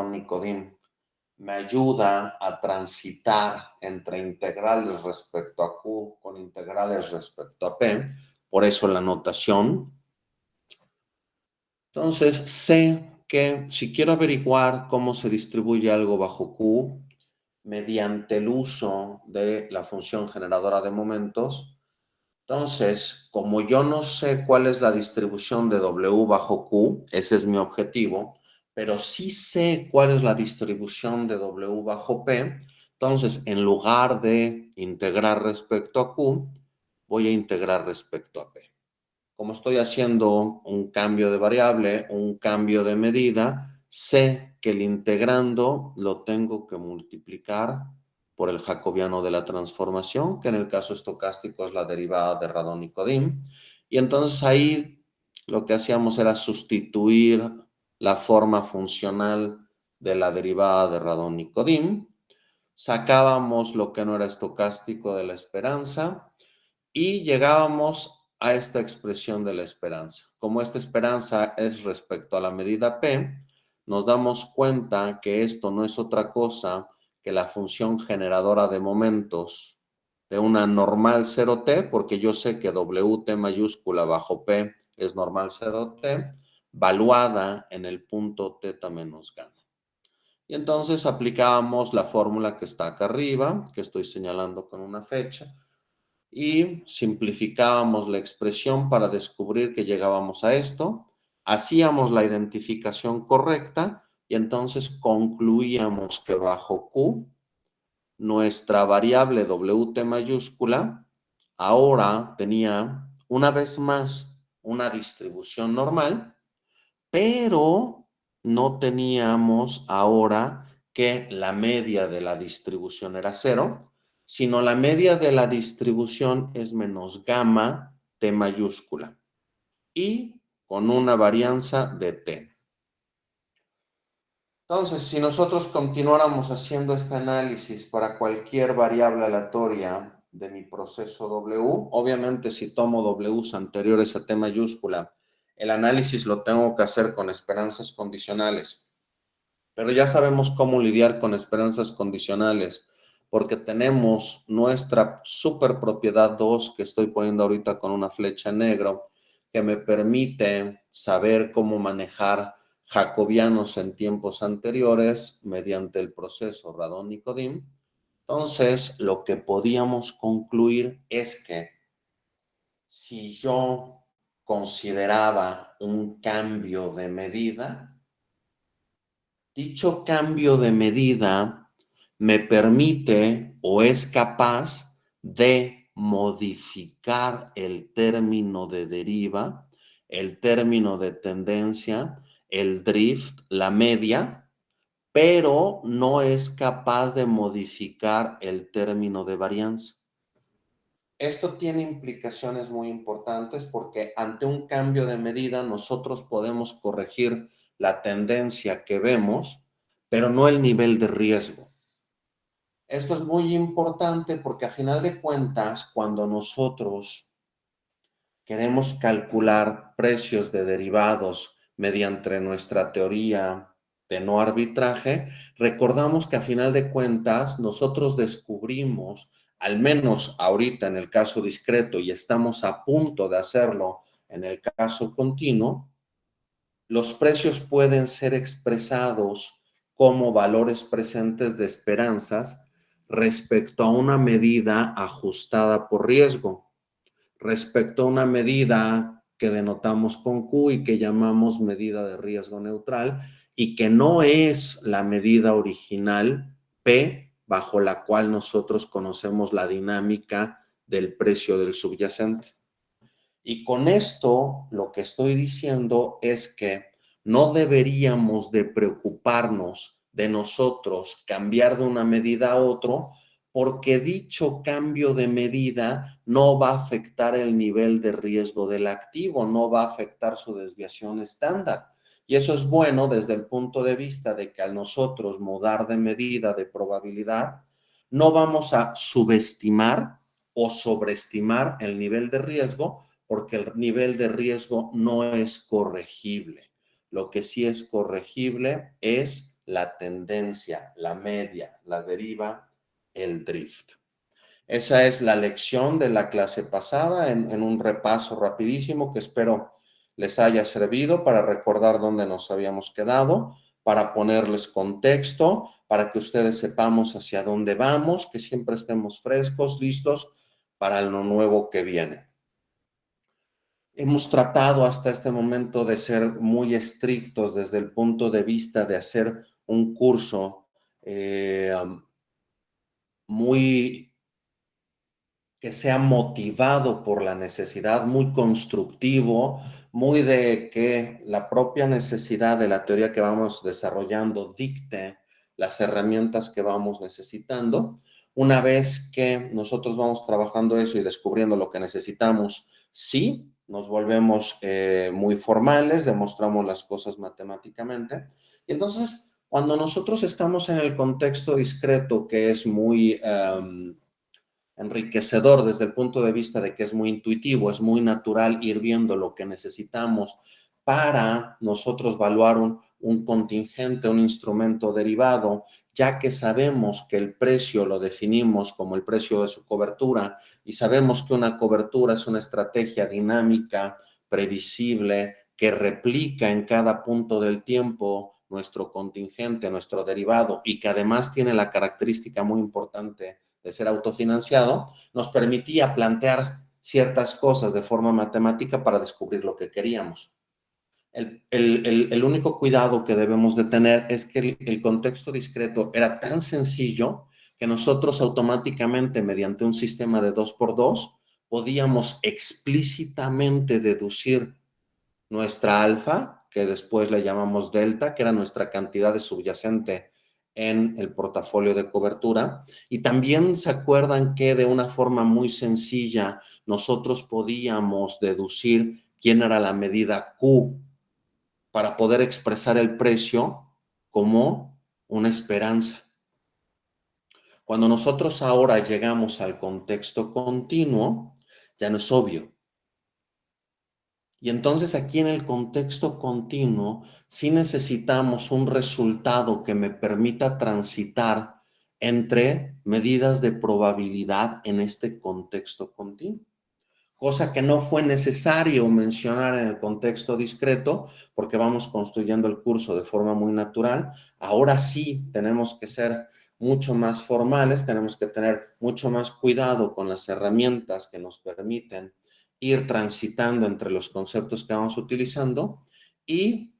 Nicodim me ayuda a transitar entre integrales respecto a Q con integrales respecto a P, por eso la notación. Entonces, sé que si quiero averiguar cómo se distribuye algo bajo Q, mediante el uso de la función generadora de momentos, entonces, como yo no sé cuál es la distribución de W bajo Q, ese es mi objetivo, pero sí sé cuál es la distribución de W bajo P, entonces en lugar de integrar respecto a Q, voy a integrar respecto a P. Como estoy haciendo un cambio de variable, un cambio de medida, sé que el integrando lo tengo que multiplicar por el jacobiano de la transformación, que en el caso estocástico es la derivada de Radon-Nikodym. Y entonces ahí lo que hacíamos era sustituir la forma funcional de la derivada de Radon-Nikodym, sacábamos lo que no era estocástico de la esperanza y llegábamos a esta expresión de la esperanza. Como esta esperanza es respecto a la medida P, nos damos cuenta que esto no es otra cosa que la función generadora de momentos de una normal 0t, porque yo sé que WT mayúscula bajo P es normal 0t, valuada en el punto θ menos gamma. Y entonces aplicábamos la fórmula que está acá arriba, que estoy señalando con una fecha, y simplificábamos la expresión para descubrir que llegábamos a esto, hacíamos la identificación correcta y entonces concluíamos que bajo Q nuestra variable WT mayúscula ahora tenía una vez más una distribución normal, pero no teníamos ahora que la media de la distribución era 0, sino la media de la distribución es menos gamma T mayúscula y con una varianza de T. Entonces, si nosotros continuáramos haciendo este análisis para cualquier variable aleatoria de mi proceso W, obviamente si tomo Ws anteriores a T mayúscula, el análisis lo tengo que hacer con esperanzas condicionales. Pero ya sabemos cómo lidiar con esperanzas condicionales, porque tenemos nuestra superpropiedad 2, que estoy poniendo ahorita con una flecha en negro, que me permite saber cómo manejar jacobianos en tiempos anteriores mediante el proceso Radon-Nikodym. Entonces, lo que podíamos concluir es que si yo consideraba un cambio de medida, dicho cambio de medida me permite o es capaz de modificar el término de deriva, el término de tendencia, el drift, la media, pero no es capaz de modificar el término de varianza. Esto tiene implicaciones muy importantes porque ante un cambio de medida nosotros podemos corregir la tendencia que vemos, pero no el nivel de riesgo. Esto es muy importante porque a final de cuentas, cuando nosotros queremos calcular precios de derivados mediante nuestra teoría de no arbitraje, recordamos que a final de cuentas nosotros descubrimos, al menos ahorita en el caso discreto y estamos a punto de hacerlo en el caso continuo, los precios pueden ser expresados como valores presentes de esperanzas respecto a una medida ajustada por riesgo, respecto a una medida que denotamos con Q y que llamamos medida de riesgo neutral y que no es la medida original P bajo la cual nosotros conocemos la dinámica del precio del subyacente. Y con esto lo que estoy diciendo es que no deberíamos de preocuparnos de nosotros cambiar de una medida a otra, porque dicho cambio de medida no va a afectar el nivel de riesgo del activo, no va a afectar su desviación estándar. Y eso es bueno desde el punto de vista de que al nosotros mudar de medida de probabilidad, no vamos a subestimar o sobreestimar el nivel de riesgo, porque el nivel de riesgo no es corregible. Lo que sí es corregible es la tendencia, la media, la deriva, el drift. Esa es la lección de la clase pasada en un repaso rapidísimo que espero les haya servido para recordar dónde nos habíamos quedado, para ponerles contexto, para que ustedes sepamos hacia dónde vamos, que siempre estemos frescos, listos para lo nuevo que viene. Hemos tratado hasta este momento de ser muy estrictos desde el punto de vista de hacer un curso muy que sea motivado por la necesidad, muy constructivo, muy de que la propia necesidad de la teoría que vamos desarrollando dicte las herramientas que vamos necesitando. Una vez que nosotros vamos trabajando eso y descubriendo lo que necesitamos, sí, nos volvemos muy formales, demostramos las cosas matemáticamente. Y entonces, cuando nosotros estamos en el contexto discreto, que es muy enriquecedor desde el punto de vista de que es muy intuitivo, es muy natural ir viendo lo que necesitamos para nosotros evaluar un contingente, un instrumento derivado, ya que sabemos que el precio lo definimos como el precio de su cobertura y sabemos que una cobertura es una estrategia dinámica, previsible, que replica en cada punto del tiempo nuestro contingente, nuestro derivado y que además tiene la característica muy importante de ser autofinanciado, nos permitía plantear ciertas cosas de forma matemática para descubrir lo que queríamos. El único cuidado que debemos de tener es que el contexto discreto era tan sencillo que nosotros automáticamente, mediante un sistema de 2x2, podíamos explícitamente deducir nuestra alfa, que después le llamamos delta, que era nuestra cantidad de subyacente en el portafolio de cobertura. Y también se acuerdan que de una forma muy sencilla nosotros podíamos deducir quién era la medida Q para poder expresar el precio como una esperanza. Cuando nosotros ahora llegamos al contexto continuo, ya no es obvio. Y entonces aquí en el contexto continuo, sí necesitamos un resultado que me permita transitar entre medidas de probabilidad en este contexto continuo. Cosa que no fue necesario mencionar en el contexto discreto, porque vamos construyendo el curso de forma muy natural. Ahora sí tenemos que ser mucho más formales, tenemos que tener mucho más cuidado con las herramientas que nos permiten ir transitando entre los conceptos que vamos utilizando y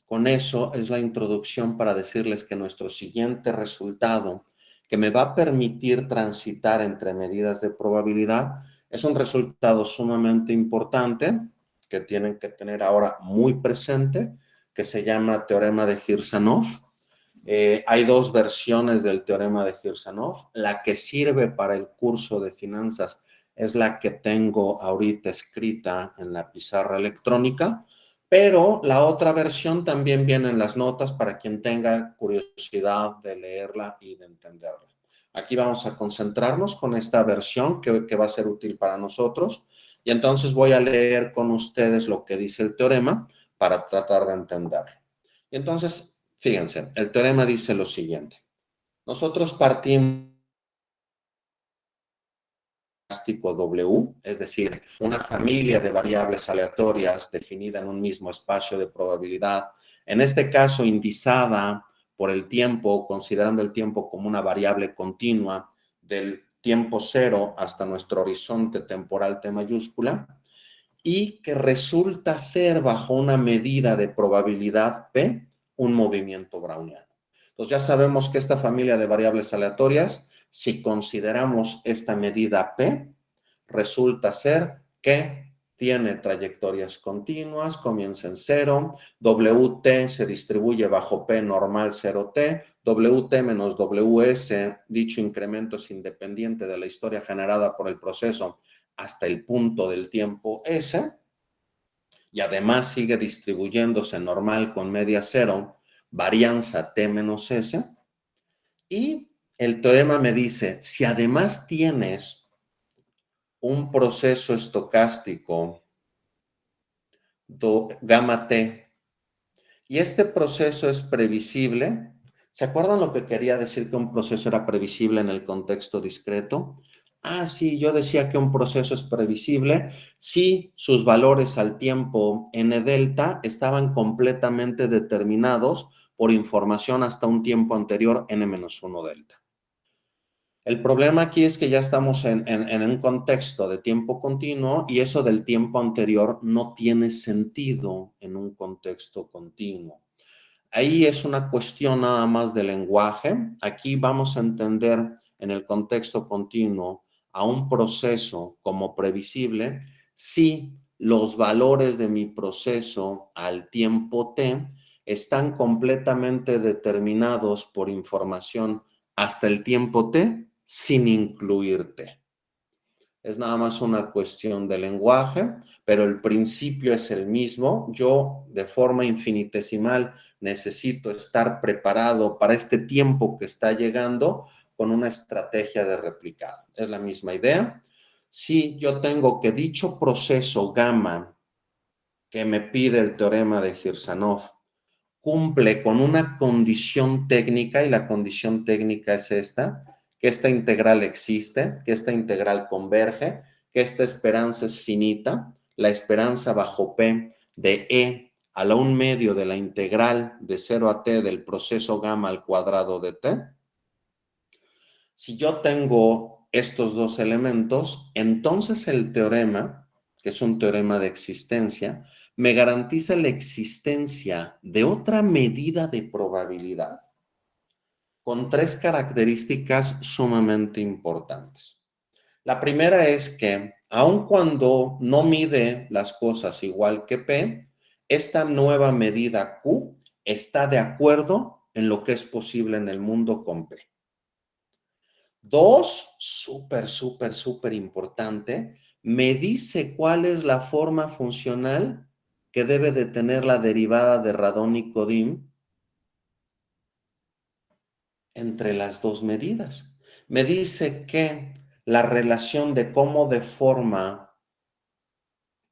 con eso es la introducción para decirles que nuestro siguiente resultado, que me va a permitir transitar entre medidas de probabilidad, es un resultado sumamente importante que tienen que tener ahora muy presente, que se llama teorema de Kirchhoff. Hay dos versiones del teorema de Kirchhoff. La que sirve para el curso de finanzas es la que tengo ahorita escrita en la pizarra electrónica, pero la otra versión también viene en las notas para quien tenga curiosidad de leerla y de entenderla. Aquí vamos a concentrarnos con esta versión que va a ser útil para nosotros y entonces voy a leer con ustedes lo que dice el teorema para tratar de entenderlo. Y entonces, fíjense, el teorema dice lo siguiente. Nosotros partimos W, es decir, una familia de variables aleatorias definida en un mismo espacio de probabilidad, en este caso indizada por el tiempo, considerando el tiempo como una variable continua del tiempo cero hasta nuestro horizonte temporal T mayúscula, y que resulta ser bajo una medida de probabilidad P un movimiento browniano. Entonces ya sabemos que esta familia de variables aleatorias, si consideramos esta medida P, resulta ser que tiene trayectorias continuas, comienza en cero, WT se distribuye bajo P normal 0T, WT menos WS, dicho incremento es independiente de la historia generada por el proceso hasta el punto del tiempo S, y además sigue distribuyéndose normal con media cero, varianza T menos S, y el teorema me dice, si además tienes un proceso estocástico gamma T, y este proceso es previsible, ¿Se acuerdan lo que quería decir que un proceso era previsible en el contexto discreto? Ah, sí, yo decía que un proceso es previsible si sus valores al tiempo n delta estaban completamente determinados por información hasta un tiempo anterior n-1 delta. El problema aquí es que ya estamos en un contexto de tiempo continuo y eso del tiempo anterior no tiene sentido en un contexto continuo. Ahí es una cuestión nada más de lenguaje. Aquí vamos a entender en el contexto continuo a un proceso como previsible si los valores de mi proceso al tiempo t están completamente determinados por información hasta el tiempo t sin incluir t. Es nada más una cuestión de lenguaje, pero el principio es el mismo. Yo, de forma infinitesimal, necesito estar preparado para este tiempo que está llegando con una estrategia de replicado. Es la misma idea. Si yo tengo que dicho proceso gamma que me pide el teorema de Kirchhoff cumple con una condición técnica, y la condición técnica es esta, que esta integral existe, que esta integral converge, que esta esperanza es finita, la esperanza bajo P de E a la 1/2 de la integral de 0 a t del proceso gamma al cuadrado de t. Si yo tengo estos dos elementos, entonces el teorema, que es un teorema de existencia, me garantiza la existencia de otra medida de probabilidad con tres características sumamente importantes. La primera es que, aun cuando no mide las cosas igual que P, esta nueva medida Q está de acuerdo en lo que es posible en el mundo con P. Dos, súper importante, me dice cuál es la forma funcional que debe de tener la derivada de Radon-Nikodym entre las dos medidas. Me dice que la relación de cómo de forma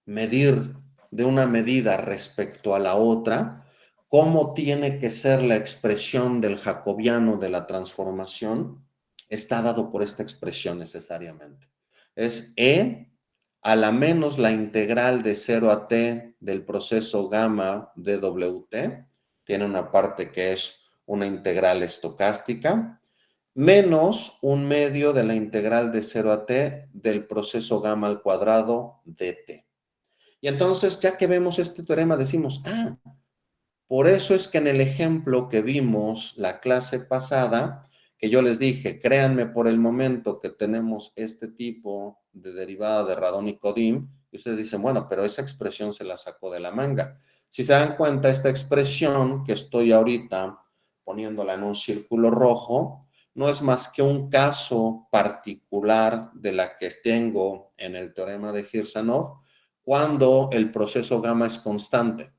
medir de una medida respecto a la otra, cómo tiene que ser la expresión del jacobiano de la transformación, está dado por esta expresión necesariamente. Es E a la menos la integral de 0 a t del proceso gamma de WT, tiene una parte que es una integral estocástica, menos 1/2 de la integral de 0 a t del proceso gamma al cuadrado dt. Y entonces, ya que vemos este teorema, decimos, por eso es que en el ejemplo que vimos la clase pasada, que yo les dije, créanme por el momento que tenemos este tipo de derivada de Radon-Nikodym, y ustedes dicen, bueno, pero esa expresión se la sacó de la manga. Si se dan cuenta, esta expresión que estoy ahorita poniéndola en un círculo rojo, no es más que un caso particular de la que tengo en el teorema de Kirchhoff, cuando el proceso gamma es constante.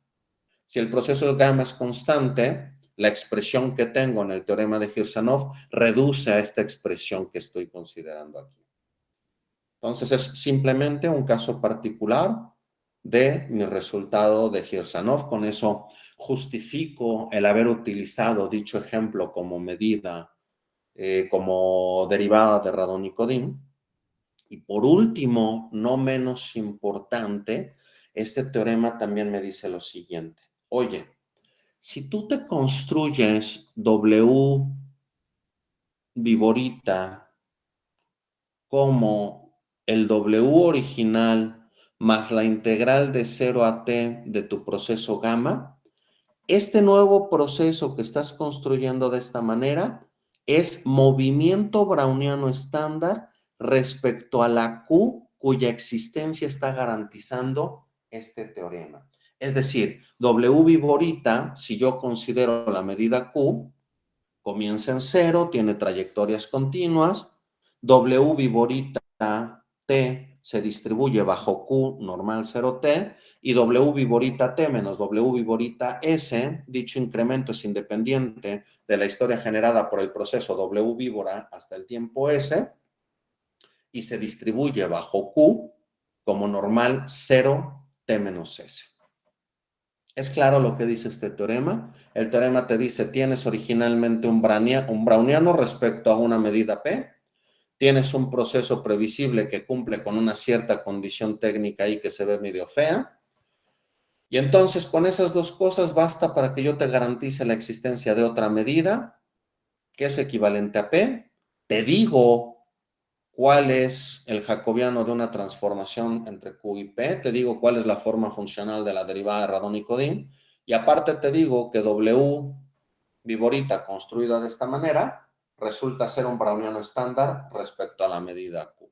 Si el proceso gamma es constante, la expresión que tengo en el teorema de Kirchhoff reduce a esta expresión que estoy considerando aquí. Entonces es simplemente un caso particular de mi resultado de Kirchhoff. Con eso justifico el haber utilizado dicho ejemplo como medida, como derivada de Radon-Nikodym. Y por último, no menos importante, este teorema también me dice lo siguiente. Oye, si tú te construyes W viborita como el W original más la integral de 0 a t de tu proceso gamma, este nuevo proceso que estás construyendo de esta manera es movimiento browniano estándar respecto a la Q cuya existencia está garantizando este teorema. Es decir, W viborita, si yo considero la medida Q, comienza en 0, tiene trayectorias continuas, W viborita T se distribuye bajo Q normal 0T y W viborita T menos W viborita S, dicho incremento es independiente de la historia generada por el proceso W víbora hasta el tiempo S y se distribuye bajo Q como normal 0T menos S. ¿Es claro lo que dice este teorema? El teorema te dice, tienes originalmente un browniano respecto a una medida P, tienes un proceso previsible que cumple con una cierta condición técnica ahí que se ve medio fea, y entonces con esas dos cosas basta para que yo te garantice la existencia de otra medida que es equivalente a P. Te digo cuál es el jacobiano de una transformación entre Q y P, te digo cuál es la forma funcional de la derivada de Radon-Nikodym, y aparte te digo que W viborita construida de esta manera resulta ser un browniano estándar respecto a la medida Q.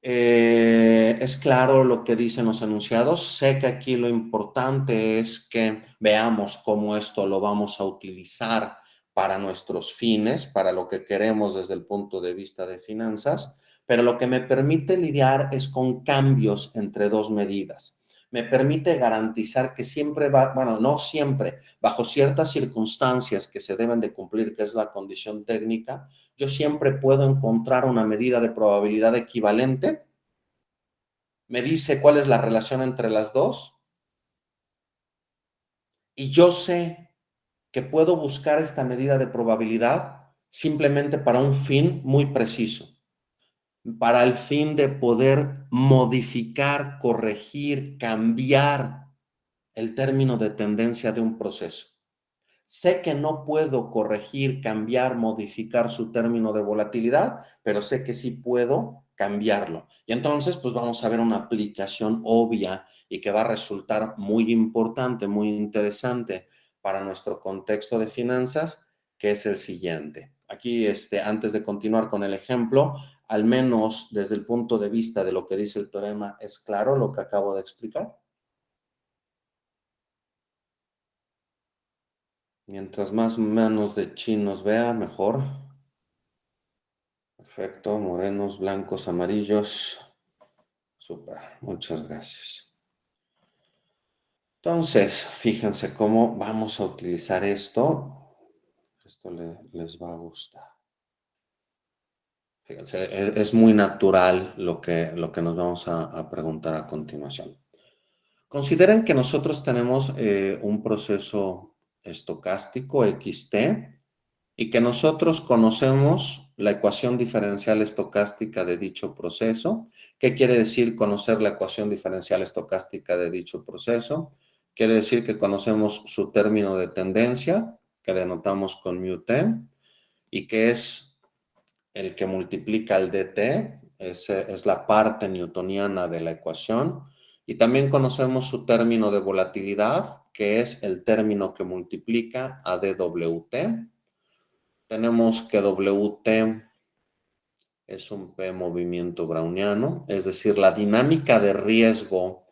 Es claro lo que dicen los enunciados. Sé que aquí lo importante es que veamos cómo esto lo vamos a utilizar para nuestros fines, para lo que queremos desde el punto de vista de finanzas, pero lo que me permite lidiar es con cambios entre dos medidas. Me permite garantizar que siempre va, bueno, no siempre, bajo ciertas circunstancias que se deben de cumplir, que es la condición técnica, yo siempre puedo encontrar una medida de probabilidad equivalente, me dice cuál es la relación entre las dos, y yo sé que puedo buscar esta medida de probabilidad simplemente para un fin muy preciso, para el fin de poder modificar, corregir, cambiar el término de tendencia de un proceso. Sé que no puedo corregir, cambiar, modificar su término de volatilidad, pero sé que sí puedo cambiarlo. Y entonces, pues vamos a ver una aplicación obvia y que va a resultar muy importante, muy interesante para nuestro contexto de finanzas, que es el siguiente. Aquí, antes de continuar con el ejemplo, al menos desde el punto de vista de lo que dice el teorema, ¿es claro lo que acabo de explicar? Mientras más manos de chinos vea, mejor. Perfecto, morenos, blancos, amarillos. Súper, muchas gracias. Entonces, fíjense cómo vamos a utilizar esto. Esto les va a gustar. Fíjense, es muy natural lo que nos vamos a preguntar a continuación. Consideren que nosotros tenemos un proceso estocástico XT y que nosotros conocemos la ecuación diferencial estocástica de dicho proceso. ¿Qué quiere decir conocer la ecuación diferencial estocástica de dicho proceso? Quiere decir que conocemos su término de tendencia, que denotamos con μt, y que es el que multiplica el dt, es la parte newtoniana de la ecuación. Y también conocemos su término de volatilidad, que es el término que multiplica a dwt. Tenemos que Wt es un P movimiento browniano, es decir, la dinámica de riesgo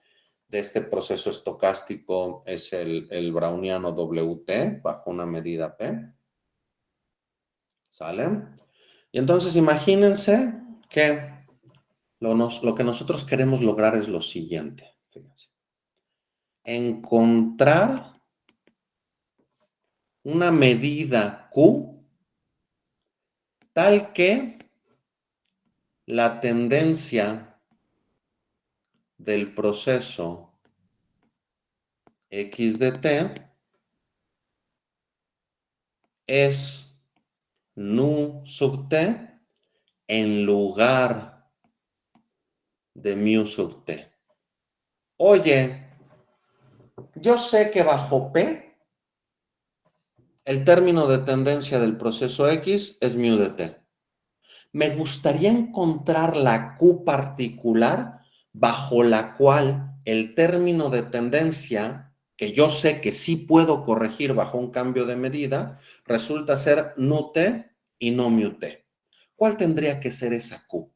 de este proceso estocástico es el browniano Wt bajo una medida P. ¿Sale? Y entonces imagínense que lo que nosotros queremos lograr es lo siguiente. Fíjense. Encontrar una medida Q tal que la tendencia del proceso x de t es nu sub t en lugar de mu sub t. Oye, yo sé que bajo P el término de tendencia del proceso X es mu de t. Me gustaría encontrar la Q particular bajo la cual el término de tendencia, que yo sé que sí puedo corregir bajo un cambio de medida, resulta ser nu t y no mu t. ¿Cuál tendría que ser esa Q?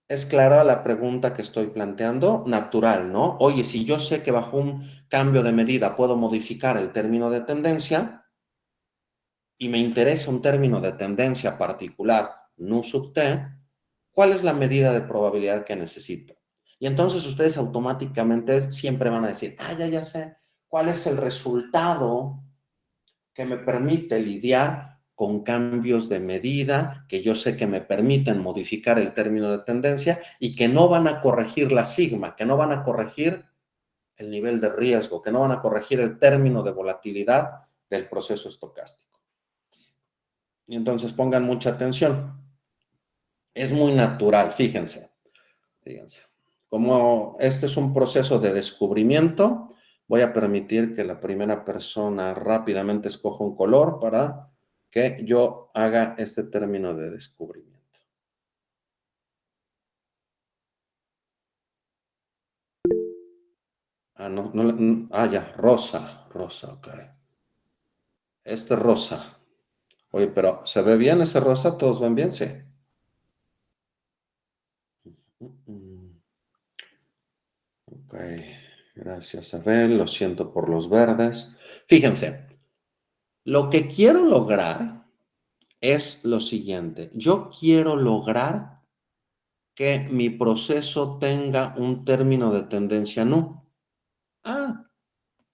¿Es clara la pregunta que estoy planteando? Natural, ¿no? Oye, si yo sé que bajo un cambio de medida puedo modificar el término de tendencia y me interesa un término de tendencia particular, nu sub t, ¿cuál es la medida de probabilidad que necesito? Y entonces ustedes automáticamente siempre van a decir, ya sé, ¿cuál es el resultado que me permite lidiar con cambios de medida que yo sé que me permiten modificar el término de tendencia y que no van a corregir la sigma, que no van a corregir el nivel de riesgo, que no van a corregir el término de volatilidad del proceso estocástico. Y entonces pongan mucha atención. Es muy natural, fíjense. Fíjense. Como este es un proceso de descubrimiento, voy a permitir que la primera persona rápidamente escoja un color para que yo haga este término de descubrimiento. Ah, no, ya, rosa, ok. Este rosa. Oye, pero ¿se ve bien ese rosa? ¿Todos ven bien? Sí. Ok, gracias, Abel. Lo siento por los verdes. Fíjense, lo que quiero lograr es lo siguiente. Yo quiero lograr que mi proceso tenga un término de tendencia nu. Ah,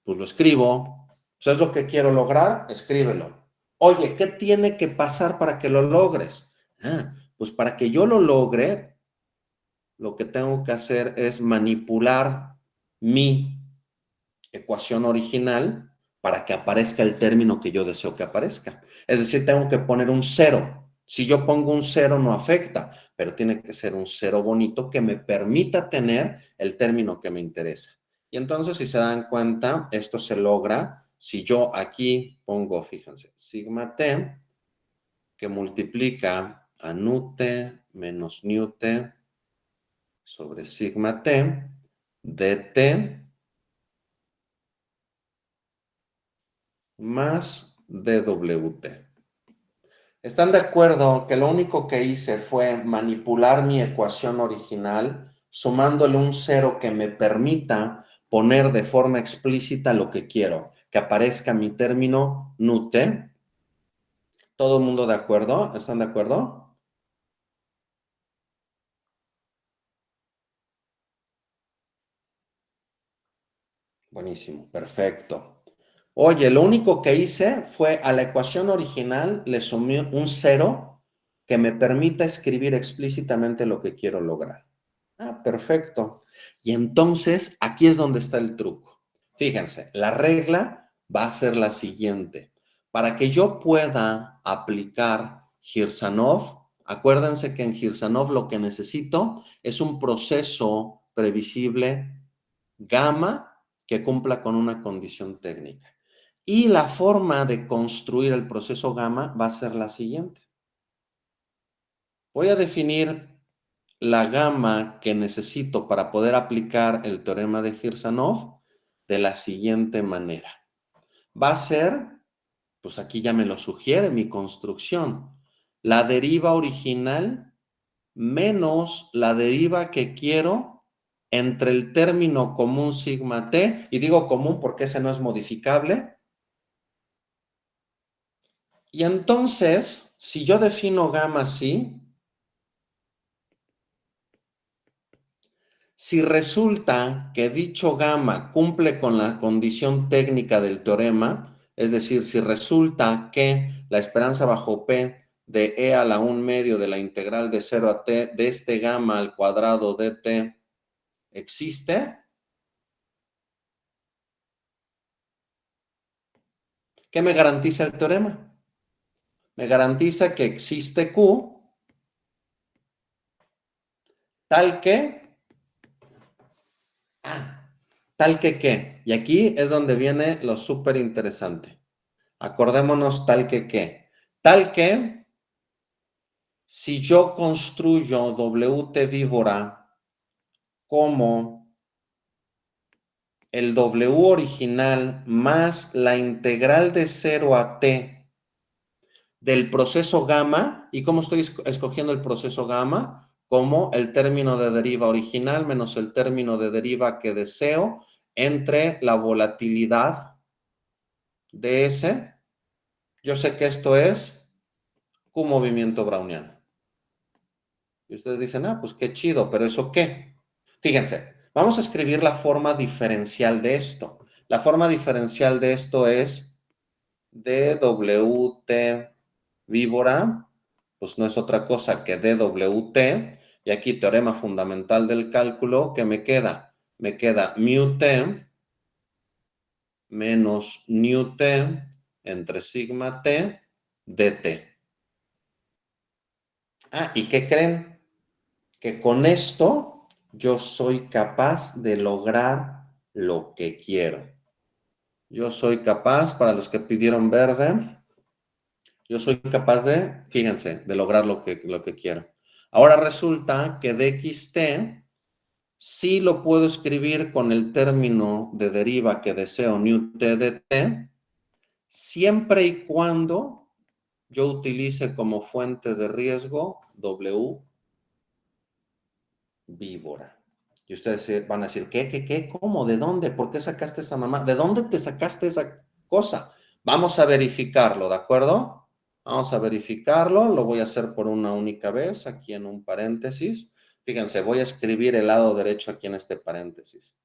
pues lo escribo. ¿Eso es lo que quiero lograr? Escríbelo. Oye, ¿qué tiene que pasar para que lo logres? Ah, pues para que yo lo logre, lo que tengo que hacer es manipular mi ecuación original para que aparezca el término que yo deseo que aparezca. Es decir, tengo que poner un cero. Si yo pongo un cero no afecta, pero tiene que ser un cero bonito que me permita tener el término que me interesa. Y entonces, si se dan cuenta, esto se logra si yo aquí pongo, fíjense, sigma t, que multiplica a nu t menos nu t sobre sigma t, dt más dwt. ¿Están de acuerdo que lo único que hice fue manipular mi ecuación original sumándole un cero que me permita poner de forma explícita lo que quiero? Que aparezca mi término NUT. ¿Todo el mundo de acuerdo? ¿Están de acuerdo? Buenísimo, perfecto. Oye, lo único que hice fue a la ecuación original le sumé un cero que me permita escribir explícitamente lo que quiero lograr. Ah, perfecto. Y entonces aquí es donde está el truco. Fíjense, la regla va a ser la siguiente. Para que yo pueda aplicar Girsanov, acuérdense que en Girsanov lo que necesito es un proceso previsible gamma que cumpla con una condición técnica. Y la forma de construir el proceso gamma va a ser la siguiente. Voy a definir la gama que necesito para poder aplicar el teorema de Girsanov de la siguiente manera. Va a ser, pues aquí ya me lo sugiere mi construcción, la deriva original menos la deriva que quiero entre el término común sigma t, y digo común porque ese no es modificable. Y entonces, si yo defino gamma así, si resulta que dicho gamma cumple con la condición técnica del teorema, es decir, si resulta que la esperanza bajo P de E a la 1 medio de la integral de 0 a t de este gamma al cuadrado de t existe, ¿qué me garantiza el teorema? Me garantiza que existe Q tal que, tal que qué. Y aquí es donde viene lo súper interesante. Acordémonos tal que qué. Tal que si yo construyo WT víbora como el W original más la integral de 0 a t del proceso gamma, ¿y cómo estoy escogiendo el proceso gamma? Como el término de deriva original menos el término de deriva que deseo entre la volatilidad de S. Yo sé que esto es un movimiento browniano. Y ustedes dicen, ah, pues qué chido, pero ¿eso qué? Fíjense, vamos a escribir la forma diferencial de esto. La forma diferencial de esto es dWt víbora, pues no es otra cosa que dWt, y aquí teorema fundamental del cálculo, ¿qué me queda? Me queda mu t menos nu t entre sigma t dt. Ah, ¿y qué creen? Que con esto yo soy capaz de lograr lo que quiero. Yo soy capaz, para los que pidieron verde, yo soy capaz de, fíjense, de lograr lo que quiero. Ahora resulta que dxt sí lo puedo escribir con el término de deriva que deseo, nu t dt, siempre y cuando yo utilice como fuente de riesgo W víbora. Y ustedes van a decir, ¿qué? ¿Cómo? ¿De dónde? ¿Por qué sacaste esa mamá? ¿De dónde te sacaste esa cosa? Vamos a verificarlo, ¿de acuerdo? Vamos a verificarlo, lo voy a hacer por una única vez, aquí en un paréntesis. Fíjense, voy a escribir el lado derecho aquí en este paréntesis.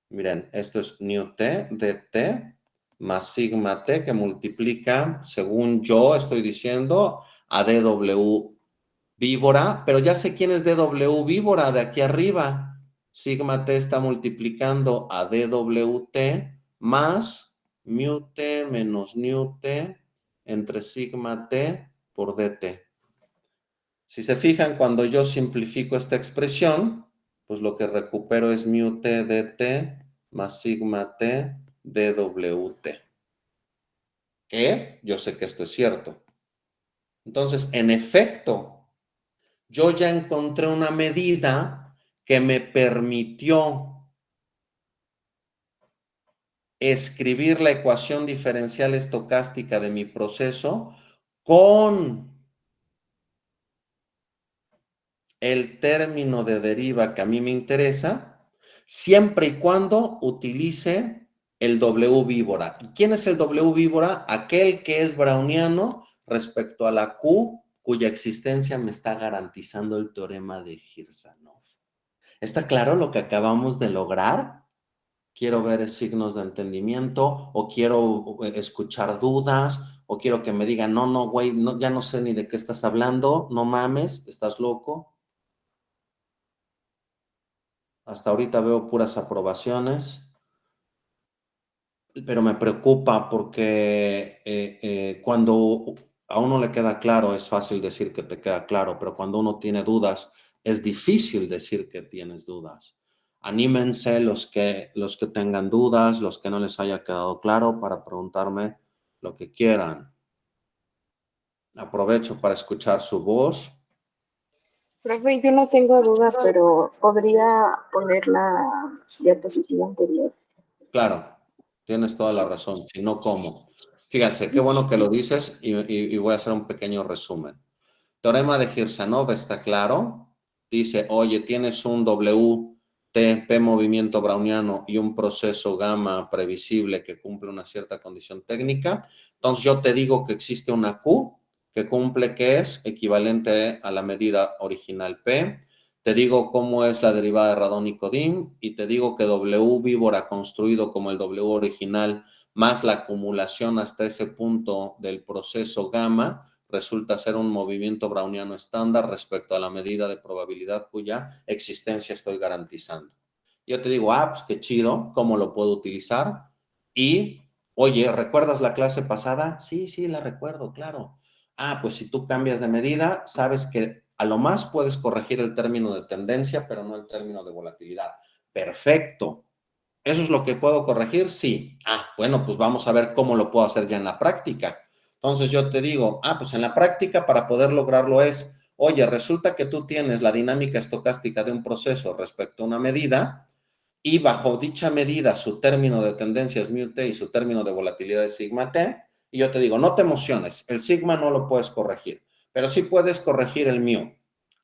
Miren, esto es nu t dt más sigma t que multiplica, según yo estoy diciendo, a dw víbora, pero ya sé quién es dw víbora de aquí arriba. Sigma t está multiplicando a dwt más mu t menos nu t entre sigma t por dt. Si se fijan, cuando yo simplifico esta expresión, pues lo que recupero es mu t dt más sigma t dwt. Que yo sé que esto es cierto. Entonces, en efecto, yo ya encontré una medida que me permitió escribir la ecuación diferencial estocástica de mi proceso con el término de deriva que a mí me interesa, siempre y cuando utilice el W víbora. ¿Quién es el W víbora? Aquel que es browniano respecto a la Q, cuya existencia me está garantizando el teorema de Kirchhoff. ¿Está claro lo que acabamos de lograr? Quiero ver signos de entendimiento, o quiero escuchar dudas, o quiero que me digan, no, güey, no, ya no sé ni de qué estás hablando, no mames, estás loco. Hasta ahorita veo puras aprobaciones, pero me preocupa porque cuando a uno le queda claro, es fácil decir que te queda claro, pero cuando uno tiene dudas, es difícil decir que tienes dudas. Anímense los que tengan dudas, los que no les haya quedado claro, para preguntarme lo que quieran. Aprovecho para escuchar su voz. Profe, yo no tengo duda, pero podría poner la diapositiva anterior. Claro, tienes toda la razón, si no, ¿cómo? Fíjense, qué bueno que lo dices y voy a hacer un pequeño resumen. Teorema de Kirchhoff está claro. Dice, oye, tienes un P movimiento browniano y un proceso gamma previsible que cumple una cierta condición técnica. Entonces yo te digo que existe una Q que cumple, que es equivalente a la medida original P. Te digo cómo es la derivada de radón y Codin y te digo que W víbora construido como el W original más la acumulación hasta ese punto del proceso gamma resulta ser un movimiento browniano estándar respecto a la medida de probabilidad cuya existencia estoy garantizando. Yo te digo, pues qué chido, ¿cómo lo puedo utilizar? Y, oye, ¿recuerdas la clase pasada? Sí, la recuerdo, claro. Pues si tú cambias de medida, sabes que a lo más puedes corregir el término de tendencia, pero no el término de volatilidad. Perfecto. ¿Eso es lo que puedo corregir? Sí. Bueno, pues vamos a ver cómo lo puedo hacer ya en la práctica. Entonces yo te digo, pues en la práctica para poder lograrlo es, oye, resulta que tú tienes la dinámica estocástica de un proceso respecto a una medida y bajo dicha medida su término de tendencia es mu t y su término de volatilidad es sigma t, y yo te digo, no te emociones, el sigma no lo puedes corregir, pero sí puedes corregir el mu.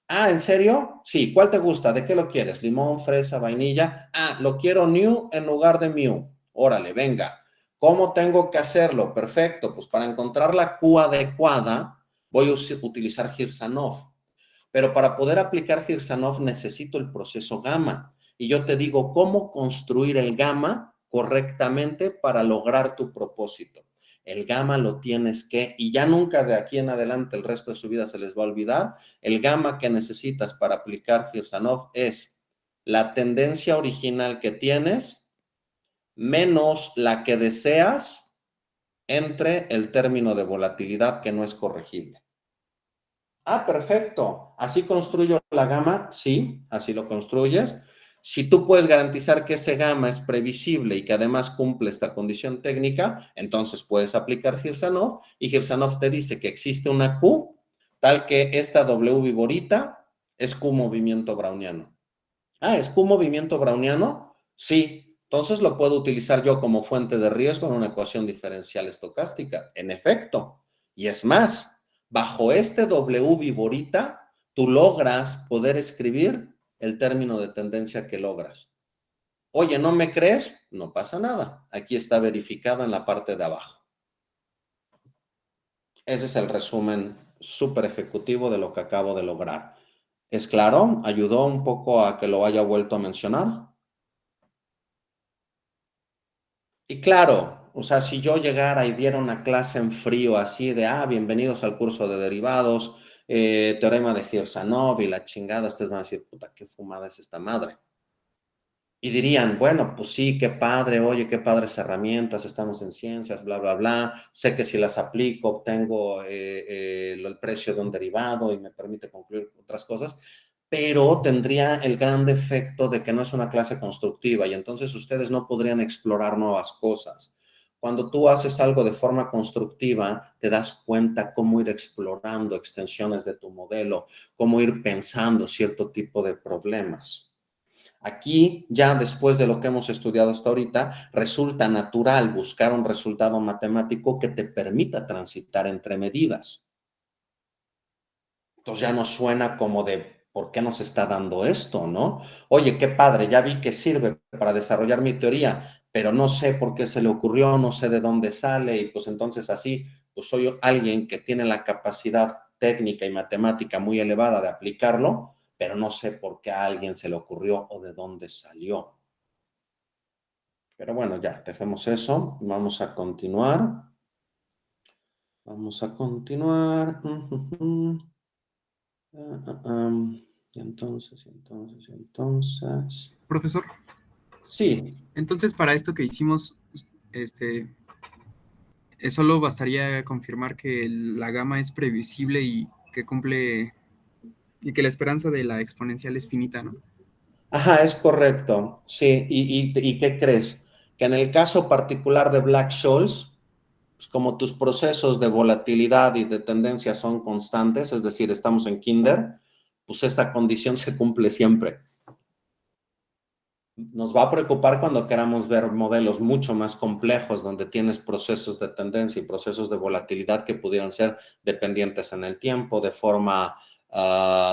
¿En serio? Sí, ¿cuál te gusta? ¿De qué lo quieres? ¿Limón, fresa, vainilla? Lo quiero new en lugar de mu. Órale, venga. ¿Cómo tengo que hacerlo? Perfecto, pues para encontrar la Q adecuada voy a utilizar Kirchhoff. Pero para poder aplicar Kirchhoff necesito el proceso gamma. Y yo te digo cómo construir el gamma correctamente para lograr tu propósito. El gamma lo tienes que, y ya nunca de aquí en adelante el resto de su vida se les va a olvidar, el gamma que necesitas para aplicar Kirchhoff es la tendencia original que tienes menos la que deseas entre el término de volatilidad que no es corregible. Ah, perfecto. ¿Así construyo la gama? Sí, así lo construyes. Si tú puedes garantizar que ese gamma es previsible y que además cumple esta condición técnica, entonces puedes aplicar Girsanov y Girsanov te dice que existe una Q tal que esta W viborita es Q movimiento browniano. Ah, ¿es Q movimiento browniano? Sí. Entonces lo puedo utilizar yo como fuente de riesgo en una ecuación diferencial estocástica. En efecto. Y es más, bajo este W viborita, tú logras poder escribir el término de tendencia que logras. Oye, ¿no me crees? No pasa nada. Aquí está verificado en la parte de abajo. Ese es el resumen súper ejecutivo de lo que acabo de lograr. ¿Es claro? ¿Ayudó un poco a que lo haya vuelto a mencionar? Y claro, o sea, si yo llegara y diera una clase en frío así de, bienvenidos al curso de derivados, teorema de Girsanov y la chingada, ustedes van a decir, puta, qué fumada es esta madre. Y dirían, bueno, pues sí, qué padre, oye, qué padres herramientas, estamos en ciencias, bla, bla, bla, sé que si las aplico obtengo el precio de un derivado y me permite concluir otras cosas, pero tendría el gran defecto de que no es una clase constructiva y entonces ustedes no podrían explorar nuevas cosas. Cuando tú haces algo de forma constructiva, te das cuenta cómo ir explorando extensiones de tu modelo, cómo ir pensando cierto tipo de problemas. Aquí, ya después de lo que hemos estudiado hasta ahorita, resulta natural buscar un resultado matemático que te permita transitar entre medidas. Entonces ya no suena como de, ¿por qué nos está dando esto, no? Oye, qué padre, ya vi que sirve para desarrollar mi teoría, pero no sé por qué se le ocurrió, no sé de dónde sale, y pues entonces así, pues soy alguien que tiene la capacidad técnica y matemática muy elevada de aplicarlo, pero no sé por qué a alguien se le ocurrió o de dónde salió. Pero bueno, ya, dejemos eso. Vamos a continuar. Vamos a continuar. Y entonces. Profesor, Sí. entonces para esto que hicimos, solo bastaría confirmar que la gama es previsible y que cumple, y que la esperanza de la exponencial es finita, ¿no? Ajá, es correcto. Sí. ¿Y qué crees? Que en el caso particular de Black-Scholes, pues como tus procesos de volatilidad y de tendencia son constantes, es decir, estamos en kinder, pues esta condición se cumple siempre. Nos va a preocupar cuando queramos ver modelos mucho más complejos donde tienes procesos de tendencia y procesos de volatilidad que pudieran ser dependientes en el tiempo de forma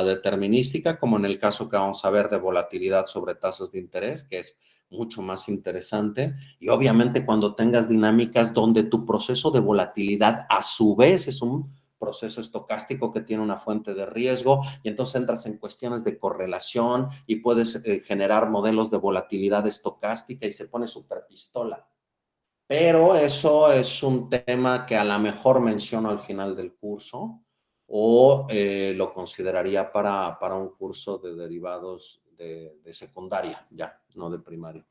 determinística, como en el caso que vamos a ver de volatilidad sobre tasas de interés, que es mucho más interesante. Y obviamente cuando tengas dinámicas donde tu proceso de volatilidad a su vez es un proceso estocástico que tiene una fuente de riesgo y entonces entras en cuestiones de correlación y puedes generar modelos de volatilidad estocástica y se pone súper pistola. Pero eso es un tema que a lo mejor menciono al final del curso o lo consideraría para un curso de derivados de secundaria, ya, no de primaria.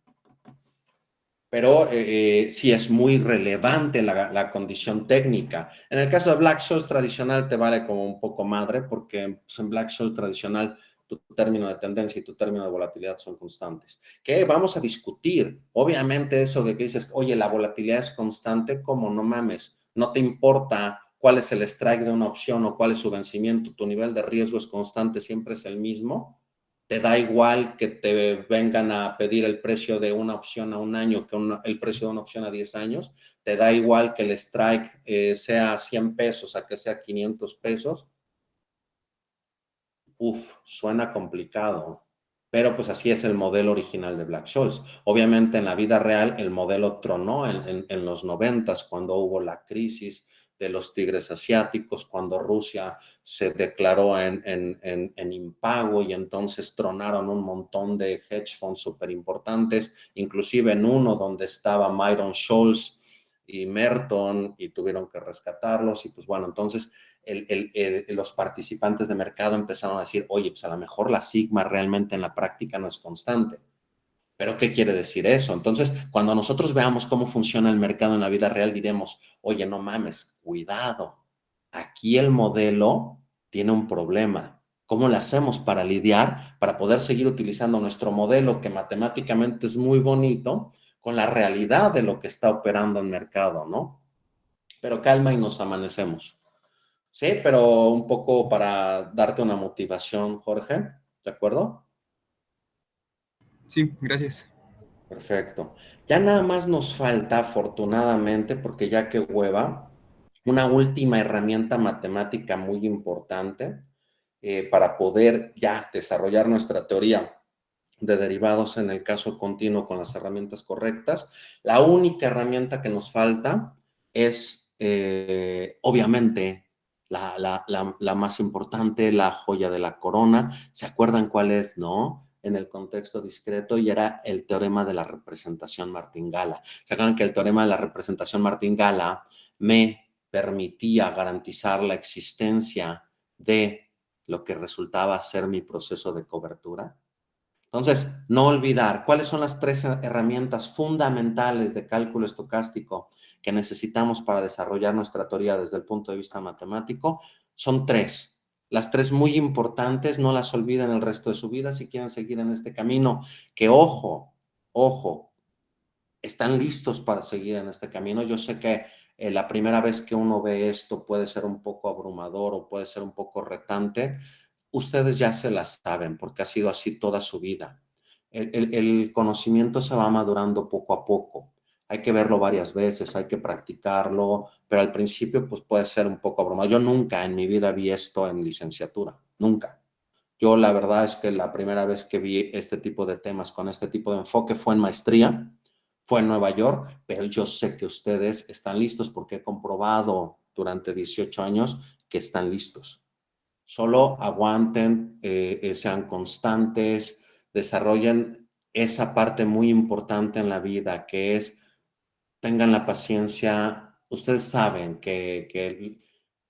Pero sí es muy relevante la condición técnica. En el caso de Black-Scholes tradicional te vale como un poco madre, porque pues, en Black-Scholes tradicional tu término de tendencia y tu término de volatilidad son constantes. ¿Qué vamos a discutir? Obviamente eso de que dices, oye, la volatilidad es constante, ¿cómo? No mames, no te importa cuál es el strike de una opción o cuál es su vencimiento, tu nivel de riesgo es constante, siempre es el mismo. Te da igual que te vengan a pedir el precio de una opción a un año que el precio de una opción a 10 años, te da igual que el strike sea 100 pesos a que sea 500 pesos. Suena complicado, pero pues así es el modelo original de Black-Scholes. Obviamente en la vida real el modelo tronó en los 90s cuando hubo la crisis de los tigres asiáticos, cuando Rusia se declaró en impago y entonces tronaron un montón de hedge funds súper importantes, inclusive en uno donde estaba Myron Scholes y Merton y tuvieron que rescatarlos y pues bueno, entonces los participantes de mercado empezaron a decir, oye, pues a lo mejor la sigma realmente en la práctica no es constante. ¿Pero qué quiere decir eso? Entonces, cuando nosotros veamos cómo funciona el mercado en la vida real, diremos, oye, no mames, cuidado. Aquí el modelo tiene un problema. ¿Cómo le hacemos para lidiar, para poder seguir utilizando nuestro modelo, que matemáticamente es muy bonito, con la realidad de lo que está operando el mercado, ¿no? Pero calma y nos amanecemos. Sí, pero un poco para darte una motivación, Jorge, ¿de acuerdo? Sí, gracias. Perfecto. Ya nada más nos falta, afortunadamente, porque ya que hueva, una última herramienta matemática muy importante para poder ya desarrollar nuestra teoría de derivados en el caso continuo con las herramientas correctas. La única herramienta que nos falta es, obviamente, la más importante, la joya de la corona. ¿Se acuerdan cuál es, no? En el contexto discreto, y era el teorema de la representación martingala. ¿Se acuerdan que el teorema de la representación martingala me permitía garantizar la existencia de lo que resultaba ser mi proceso de cobertura? Entonces, no olvidar cuáles son las 3 herramientas fundamentales de cálculo estocástico que necesitamos para desarrollar nuestra teoría desde el punto de vista matemático. Son 3. Las 3 muy importantes, no las olviden el resto de su vida si quieren seguir en este camino. Que ojo, ojo, están listos para seguir en este camino. Yo sé que la primera vez que uno ve esto puede ser un poco abrumador o puede ser un poco retante. Ustedes ya se las saben porque ha sido así toda su vida. El conocimiento se va madurando poco a poco. Hay que verlo varias veces, hay que practicarlo, pero al principio pues puede ser un poco abrumador. Yo nunca en mi vida vi esto en licenciatura, nunca. Yo la verdad es que la primera vez que vi este tipo de temas con este tipo de enfoque fue en maestría, fue en Nueva York, pero yo sé que ustedes están listos porque he comprobado durante 18 años que están listos. Solo aguanten, sean constantes, desarrollen esa parte muy importante en la vida que es, tengan la paciencia. Ustedes saben que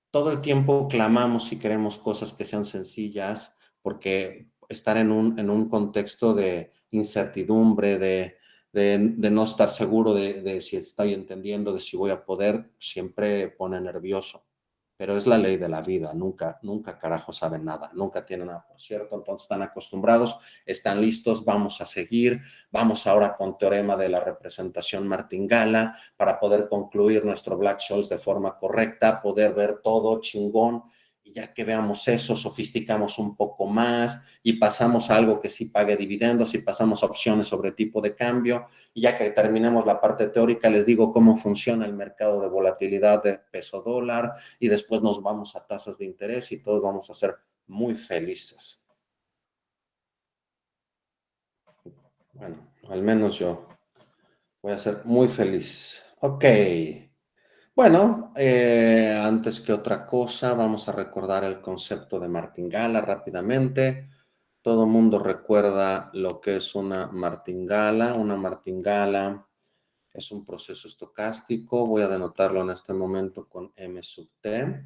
todo el tiempo clamamos y queremos cosas que sean sencillas, porque estar en un contexto de incertidumbre, de no estar seguro de si estoy entendiendo, de si voy a poder, siempre pone nervioso. Pero es la ley de la vida, nunca, nunca carajo saben nada, nunca tienen nada por cierto, entonces están acostumbrados, están listos, vamos a seguir, vamos ahora con teorema de la representación martingala para poder concluir nuestro Black-Scholes de forma correcta, poder ver todo chingón, y ya que veamos eso, sofisticamos un poco más y pasamos a algo que sí pague dividendos y pasamos a opciones sobre tipo de cambio, y ya que terminemos la parte teórica, les digo cómo funciona el mercado de volatilidad de peso dólar, y después nos vamos a tasas de interés y todos vamos a ser muy felices. Bueno, al menos yo voy a ser muy feliz. Ok. Bueno, antes que otra cosa, vamos a recordar el concepto de martingala rápidamente. Todo mundo recuerda lo que es una martingala. Una martingala es un proceso estocástico. Voy a denotarlo en este momento con M sub T.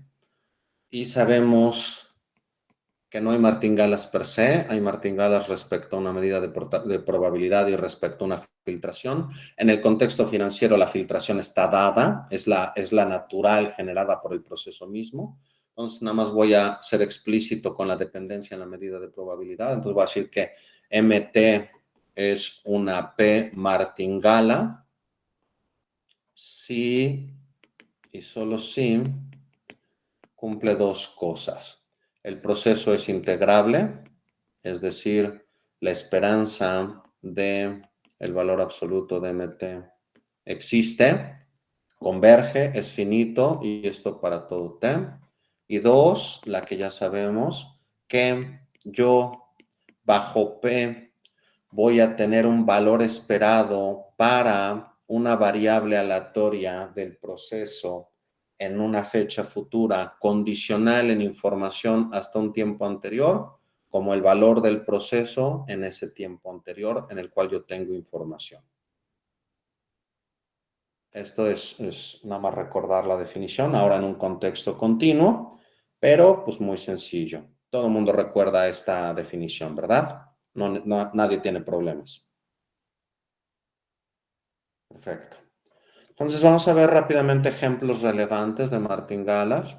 Y sabemos que no hay martingalas per se, hay martingalas respecto a una medida de probabilidad y respecto a una filtración. En el contexto financiero la filtración está dada, es la natural generada por el proceso mismo. Entonces nada más voy a ser explícito con la dependencia en la medida de probabilidad. Entonces voy a decir que MT es una P martingala si y solo si cumple 2 cosas. El proceso es integrable, es decir, la esperanza de el valor absoluto de MT existe, converge, es finito, y esto para todo T. Y 2, la que ya sabemos, que yo bajo P voy a tener un valor esperado para una variable aleatoria del proceso en una fecha futura condicional en información hasta un tiempo anterior, como el valor del proceso en ese tiempo anterior en el cual yo tengo información. Esto es nada más recordar la definición, ahora en un contexto continuo, pero pues muy sencillo. Todo el mundo recuerda esta definición, ¿verdad? Nadie tiene problemas. Perfecto. Entonces vamos a ver rápidamente ejemplos relevantes de martingalas.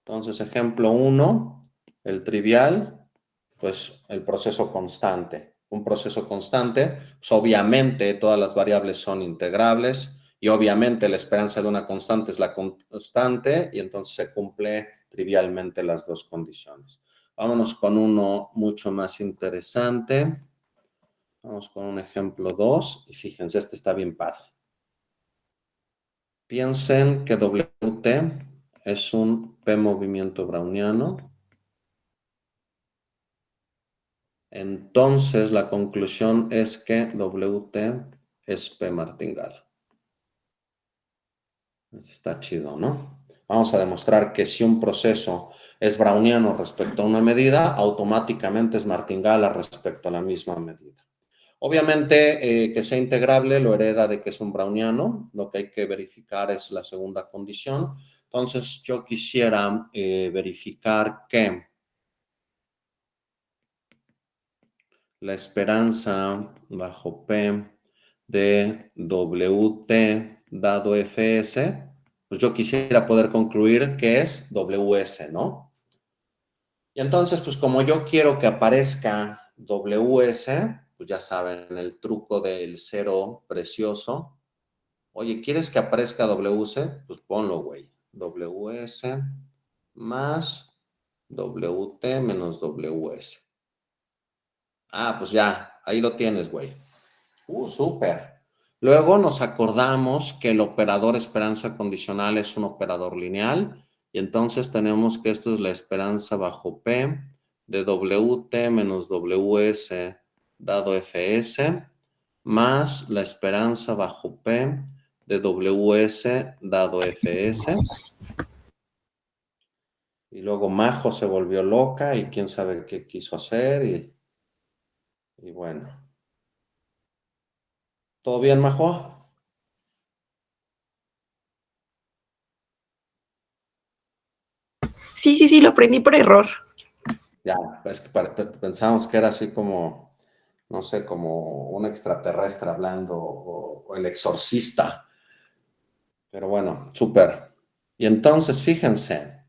Entonces, ejemplo 1, el trivial, pues el proceso constante. Un proceso constante, pues obviamente todas las variables son integrables y obviamente la esperanza de una constante es la constante y entonces se cumple trivialmente las dos condiciones. Vámonos con uno mucho más interesante. Vamos con un ejemplo 2 y fíjense, este está bien padre. Piensen que WT es un P movimiento browniano. Entonces la conclusión es que WT es P martingala. Está chido, ¿no? Vamos a demostrar que si un proceso es browniano respecto a una medida, automáticamente es martingala respecto a la misma medida. Obviamente, que sea integrable lo hereda de que es un browniano. Lo que hay que verificar es la segunda condición. Entonces, yo quisiera verificar que la esperanza bajo P de WT dado Fs, pues yo quisiera poder concluir que es Ws, ¿no? Y entonces, pues como yo quiero que aparezca Ws, pues ya saben, el truco del cero precioso. Oye, ¿quieres que aparezca WC? Pues ponlo, güey. WS más WT menos WS. Ah, pues ya, ahí lo tienes, güey. Súper. Luego nos acordamos que el operador esperanza condicional es un operador lineal y entonces tenemos que esto es la esperanza bajo P de WT menos WS dado FS más la esperanza bajo P de WS dado FS. Y luego Majo se volvió loca y quién sabe qué quiso hacer y bueno. ¿Todo bien, Majo? Sí, lo aprendí por error. Ya, es que pensábamos que era así como, no sé, como un extraterrestre hablando o el exorcista. Pero bueno, súper. Y entonces, fíjense.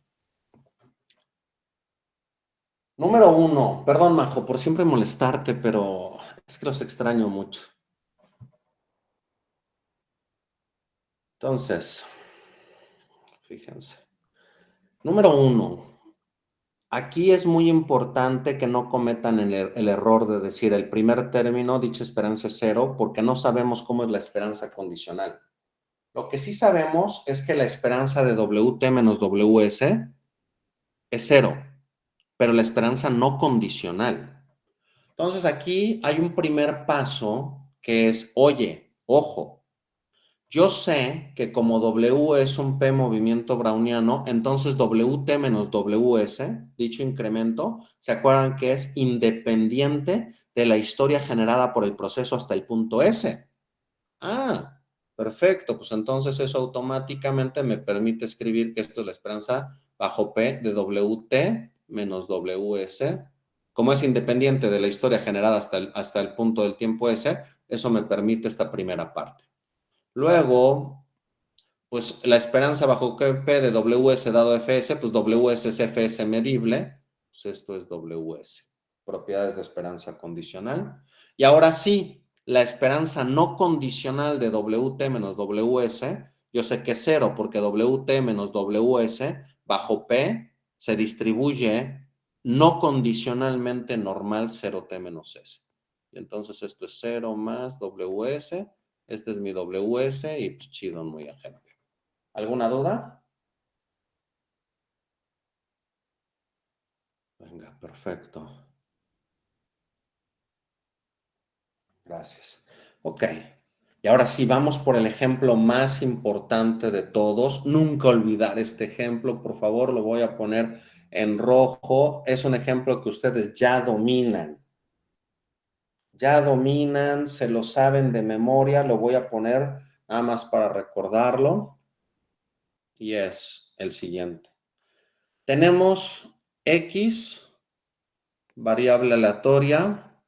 Número 1, perdón, Majo, por siempre molestarte, pero es que los extraño mucho. Entonces, fíjense. Número 1, aquí es muy importante que no cometan el error de decir el primer término, dicha esperanza es 0, porque no sabemos cómo es la esperanza condicional. Lo que sí sabemos es que la esperanza de WT menos WS es 0, pero la esperanza no condicional. Entonces aquí hay un primer paso que es, oye, ojo, yo sé que como W es un P movimiento browniano, entonces WT menos WS, dicho incremento, ¿se acuerdan que es independiente de la historia generada por el proceso hasta el punto S? Ah, perfecto, pues entonces eso automáticamente me permite escribir que esto es la esperanza bajo P de WT menos WS. Como es independiente de la historia generada hasta el punto del tiempo S, eso me permite esta primera parte. Luego, pues la esperanza bajo P de WS dado Fs, pues WS es Fs medible, pues esto es WS, propiedades de esperanza condicional. Y ahora sí, la esperanza no condicional de WT menos WS, yo sé que es 0 porque WT menos WS bajo P se distribuye no condicionalmente normal 0T menos S. Y entonces esto es 0 más WS, este es mi WS y pues chido, muy ejemplo. ¿Alguna duda? Venga, perfecto. Gracias. Ok. Y ahora sí, vamos por el ejemplo más importante de todos. Nunca olvidar este ejemplo, por favor, lo voy a poner en rojo. Es un ejemplo que ustedes ya dominan. Ya dominan, se lo saben de memoria. Lo voy a poner nada más para recordarlo. Y es el siguiente. Tenemos X, variable aleatoria,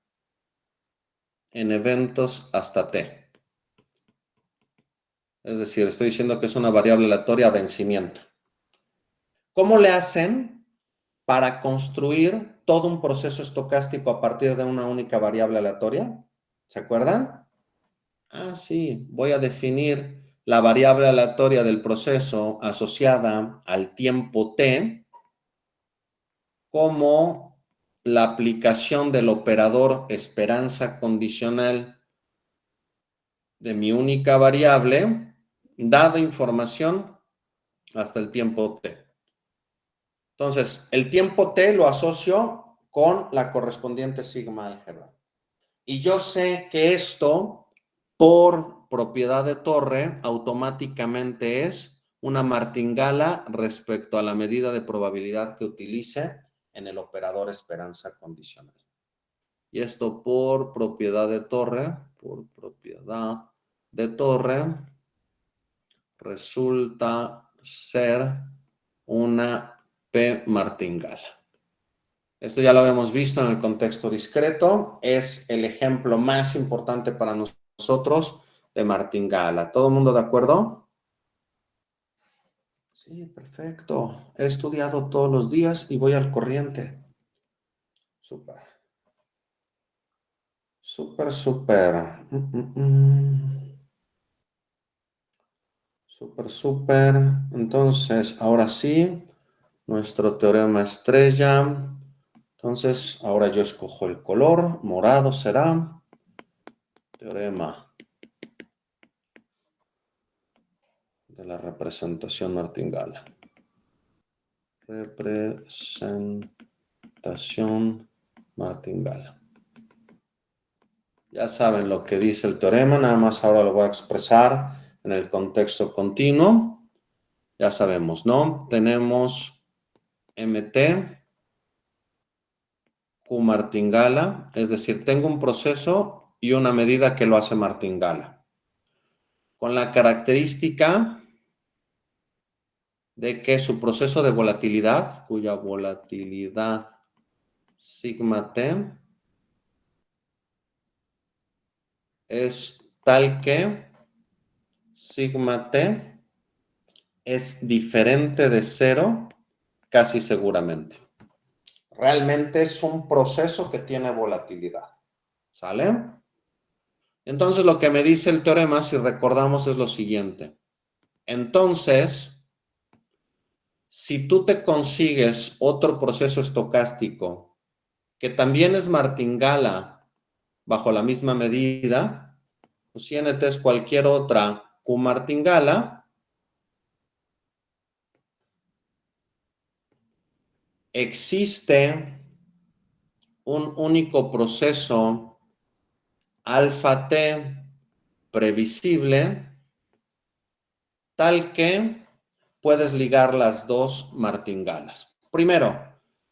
en eventos hasta T. Es decir, estoy diciendo que es una variable aleatoria a vencimiento. ¿Cómo le hacen para construir todo un proceso estocástico a partir de una única variable aleatoria? ¿Se acuerdan? Ah, sí, voy a definir la variable aleatoria del proceso asociada al tiempo t como la aplicación del operador esperanza condicional de mi única variable, dada información hasta el tiempo t. Entonces, el tiempo t lo asocio con la correspondiente sigma álgebra. Y yo sé que esto, por propiedad de Torre, automáticamente es una martingala respecto a la medida de probabilidad que utilice en el operador esperanza condicional. Y esto por propiedad de Torre, resulta ser una P martingala. Esto ya lo habíamos visto en el contexto discreto. Es el ejemplo más importante para nosotros de martingala. ¿Todo el mundo de acuerdo? Sí, perfecto. He estudiado todos los días y voy al corriente. Súper. Súper, súper. Súper, súper. Entonces, ahora sí, nuestro teorema estrella. Entonces, ahora yo escojo el color. Morado será. Teorema de la representación martingala. Representación martingala. Ya saben lo que dice el teorema, nada más ahora lo voy a expresar en el contexto continuo. Ya sabemos, ¿no? Tenemos MT, Q martingala, es decir, tengo un proceso y una medida que lo hace martingala. Con la característica de que su proceso de volatilidad, cuya volatilidad sigma t, es tal que sigma t es diferente de cero casi seguramente. Realmente es un proceso que tiene volatilidad. ¿Sale? Entonces lo que me dice el teorema, si recordamos, es lo siguiente. Entonces, si tú te consigues otro proceso estocástico que también es martingala bajo la misma medida, pues si NT es cualquier otra Q martingala, existe un único proceso alfa T previsible tal que puedes ligar las dos martingalas. Primero,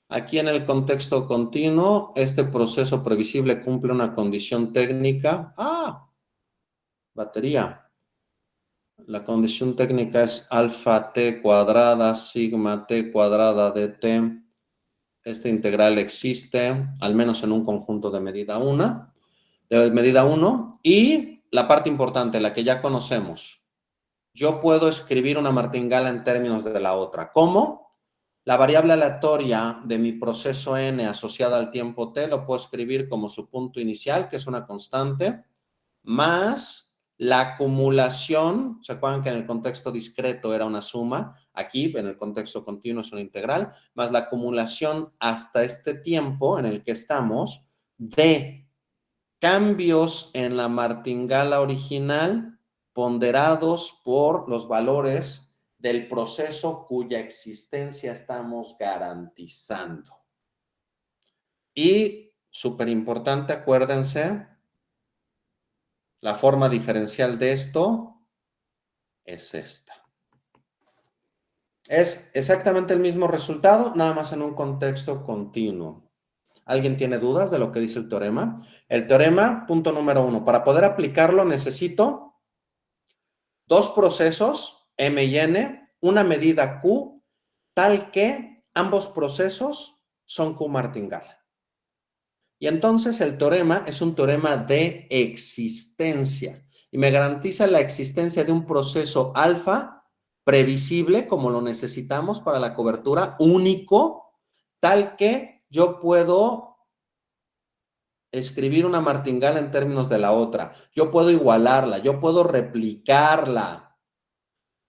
aquí en el contexto continuo, este proceso previsible cumple una condición técnica. Batería. La condición técnica es alfa t cuadrada sigma t cuadrada de t. Esta integral existe, al menos en un conjunto de medida 1. Y la parte importante, la que ya conocemos. Yo puedo escribir una martingala en términos de la otra. ¿Cómo? La variable aleatoria de mi proceso n asociada al tiempo t lo puedo escribir como su punto inicial, que es una constante, más la acumulación. ¿Se acuerdan que en el contexto discreto era una suma? Aquí, en el contexto continuo, es una integral, más la acumulación hasta este tiempo en el que estamos de cambios en la martingala original ponderados por los valores del proceso cuya existencia estamos garantizando. Y, súper importante, acuérdense, la forma diferencial de esto es esta. Es exactamente el mismo resultado, nada más en un contexto continuo. ¿Alguien tiene dudas de lo que dice el teorema? El teorema, punto número 1, para poder aplicarlo necesito dos procesos, M y N, una medida Q, tal que ambos procesos son Q martingala. Y entonces el teorema es un teorema de existencia. y me garantiza la existencia de un proceso alfa previsible, como lo necesitamos para la cobertura, único, tal que yo puedo escribir una martingala en términos de la otra. Yo puedo igualarla, yo puedo replicarla.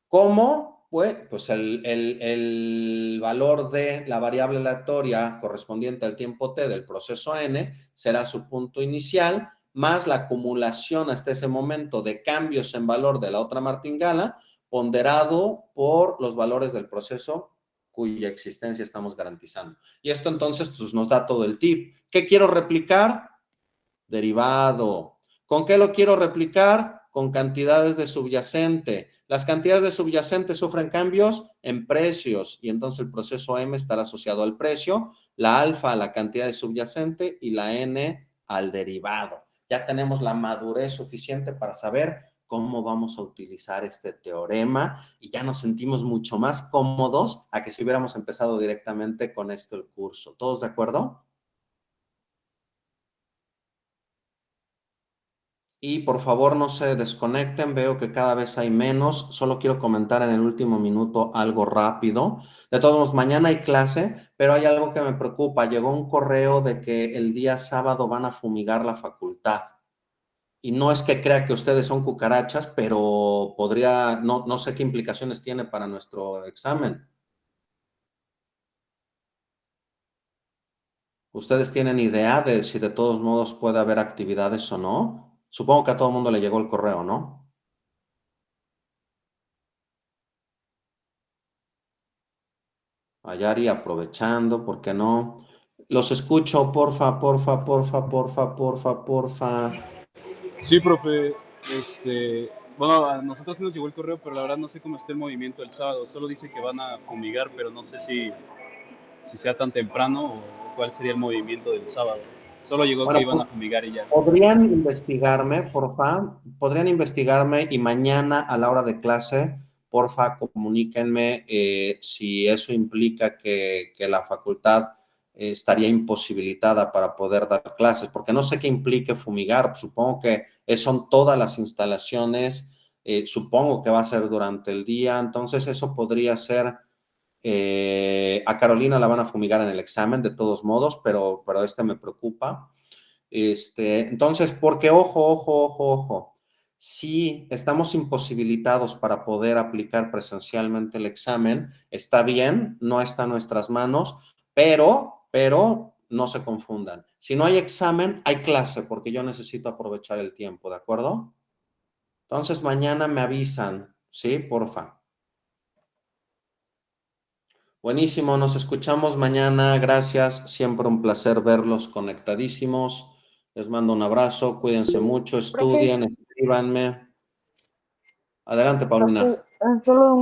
¿Cómo? Pues el valor de la variable aleatoria correspondiente al tiempo t del proceso n será su punto inicial, más la acumulación hasta ese momento de cambios en valor de la otra martingala, ponderado por los valores del proceso cuya existencia estamos garantizando. Y esto entonces pues, nos da todo el tip. ¿Qué quiero replicar? Derivado. ¿Con qué lo quiero replicar? Con cantidades de subyacente. Las cantidades de subyacente sufren cambios en precios y entonces el proceso M estará asociado al precio, la alfa a la cantidad de subyacente y la N al derivado. Ya tenemos la madurez suficiente para saber cómo vamos a utilizar este teorema y ya nos sentimos mucho más cómodos a que si hubiéramos empezado directamente con esto el curso. ¿Todos de acuerdo? Y por favor no se desconecten, veo que cada vez hay menos. Solo quiero comentar en el último minuto algo rápido. De todos modos, mañana hay clase, pero hay algo que me preocupa. Llegó un correo de que el día sábado van a fumigar la facultad. Y no es que crea que ustedes son cucarachas, pero podría, no sé qué implicaciones tiene para nuestro examen. ¿Ustedes tienen idea de si de todos modos puede haber actividades o no? Supongo que a todo el mundo le llegó el correo, ¿no? Ayari, aprovechando, ¿por qué no? Los escucho, porfa, porfa, porfa, porfa, porfa, porfa. Sí, profe, bueno, a nosotros sí nos llegó el correo, pero la verdad no sé cómo está el movimiento el sábado. Solo dice que van a fumigar, pero no sé si sea tan temprano o cuál sería el movimiento del sábado. Solo llegó Bueno, que iban a fumigar y ya. podrían investigarme, porfa, podrían investigarme y mañana a la hora de clase, porfa, comuníquenme si eso implica que la facultad estaría imposibilitada para poder dar clases, porque no sé qué implique fumigar, supongo que son todas las instalaciones, supongo que va a ser durante el día, entonces eso podría ser, a Carolina la van a fumigar en el examen de todos modos, pero me preocupa. Entonces, porque ojo, si estamos imposibilitados para poder aplicar presencialmente el examen, está bien, no está en nuestras manos, pero no se confundan. Si no hay examen, hay clase, porque yo necesito aprovechar el tiempo, ¿de acuerdo? Entonces, mañana me avisan, ¿sí? Porfa. Buenísimo, nos escuchamos mañana, gracias, siempre un placer verlos conectadísimos. Les mando un abrazo, cuídense mucho, Profe, estudien, escríbanme. Adelante, Paulina. solo